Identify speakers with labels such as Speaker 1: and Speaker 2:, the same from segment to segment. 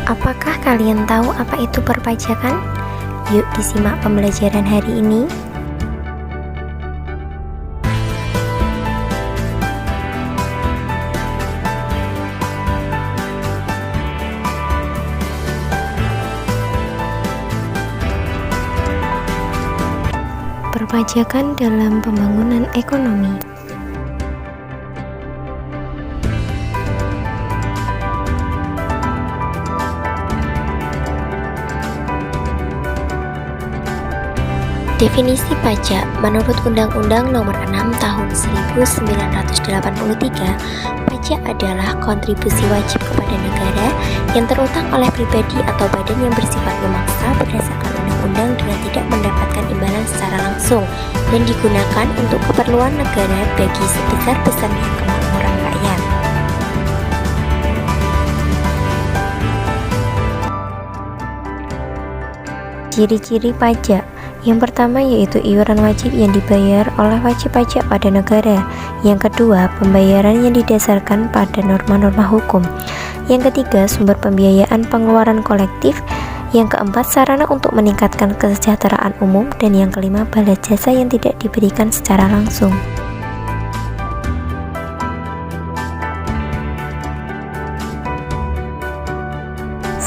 Speaker 1: Apakah kalian tahu apa itu perpajakan? Yuk disimak pembelajaran hari ini. Perpajakan dalam pembangunan ekonomi. Definisi pajak menurut Undang-Undang Nomor 6 Tahun 1983, pajak adalah kontribusi wajib kepada negara yang terutang oleh pribadi atau badan yang bersifat memaksa berdasarkan undang-undang dengan tidak mendapatkan imbalan secara langsung dan digunakan untuk keperluan negara bagi sebesar-besarnya kemakmuran rakyat. Ciri-ciri pajak. Yang pertama yaitu iuran wajib yang dibayar oleh wajib pajak pada negara. Yang kedua, pembayaran yang didasarkan pada norma-norma hukum. Yang ketiga, sumber pembiayaan pengeluaran kolektif. Yang keempat, sarana untuk meningkatkan kesejahteraan umum. Dan yang kelima, balas jasa yang tidak diberikan secara langsung.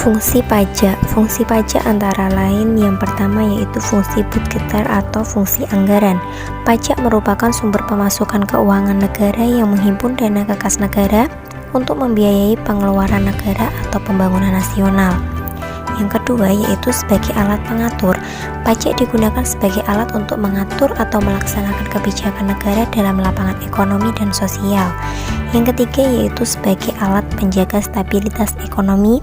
Speaker 1: Fungsi pajak. Fungsi pajak antara lain yang pertama yaitu fungsi budgeter atau fungsi anggaran. Pajak merupakan sumber pemasukan keuangan negara yang menghimpun dana kekas negara untuk membiayai pengeluaran negara atau pembangunan nasional. Yang kedua yaitu sebagai alat pengatur. Pajak digunakan sebagai alat untuk mengatur atau melaksanakan kebijakan negara dalam lapangan ekonomi dan sosial. Yang ketiga yaitu sebagai alat penjaga stabilitas ekonomi.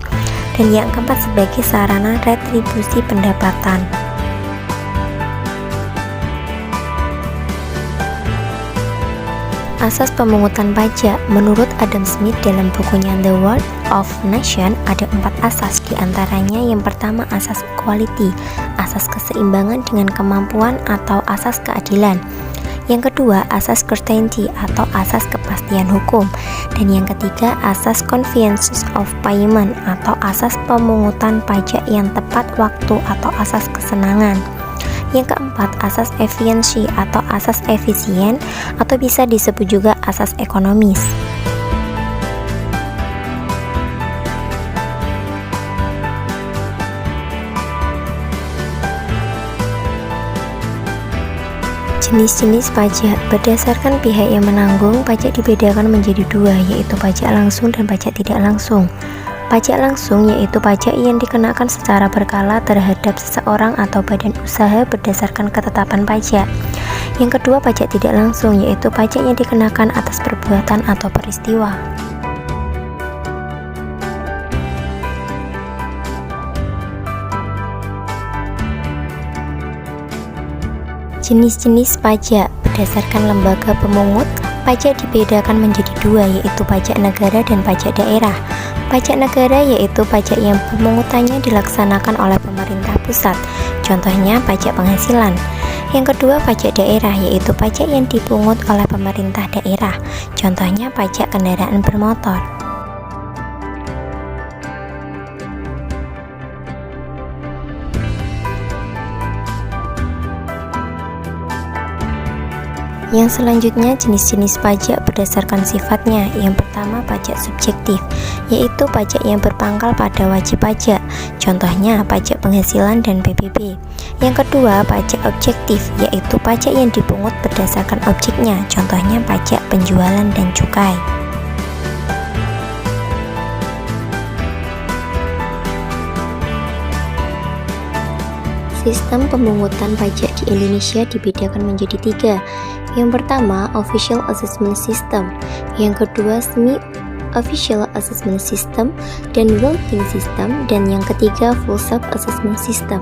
Speaker 1: Dan yang keempat sebagai sarana retribusi pendapatan. Asas pemungutan pajak. Menurut Adam Smith dalam bukunya The World of Nations ada 4 asas, diantaranya yang pertama asas equality, asas keseimbangan dengan kemampuan atau asas keadilan. Yang kedua, asas certainty atau asas kepastian hukum. Dan yang ketiga, asas convenience of payment atau asas pemungutan pajak yang tepat waktu atau asas kesenangan. Yang keempat, asas efisiensi atau asas efisien atau bisa disebut juga asas ekonomis. Jenis-jenis pajak. Berdasarkan pihak yang menanggung, pajak dibedakan menjadi 2, yaitu pajak langsung dan pajak tidak langsung. Pajak langsung yaitu pajak yang dikenakan secara berkala terhadap seseorang atau badan usaha berdasarkan ketetapan pajak. Yang kedua, pajak tidak langsung yaitu pajak yang dikenakan atas perbuatan atau peristiwa. Jenis-jenis pajak. Berdasarkan lembaga pemungut, pajak dibedakan menjadi 2, yaitu pajak negara dan pajak daerah. Pajak negara yaitu pajak yang pemungutannya dilaksanakan oleh pemerintah pusat, contohnya pajak penghasilan. Yang kedua, pajak daerah yaitu pajak yang dipungut oleh pemerintah daerah, contohnya pajak kendaraan bermotor. Yang selanjutnya jenis-jenis pajak berdasarkan sifatnya. Yang pertama pajak subjektif, yaitu pajak yang berpangkal pada wajib pajak, contohnya pajak penghasilan dan PBB. Yang kedua pajak objektif, yaitu pajak yang dipungut berdasarkan objeknya, contohnya pajak penjualan dan cukai. Sistem pemungutan pajak di Indonesia dibedakan menjadi 3. Yang pertama, Official Assessment System. Yang kedua, Semi-Official Assessment System dan Withholding System. Dan yang ketiga, Full Self-Assessment System.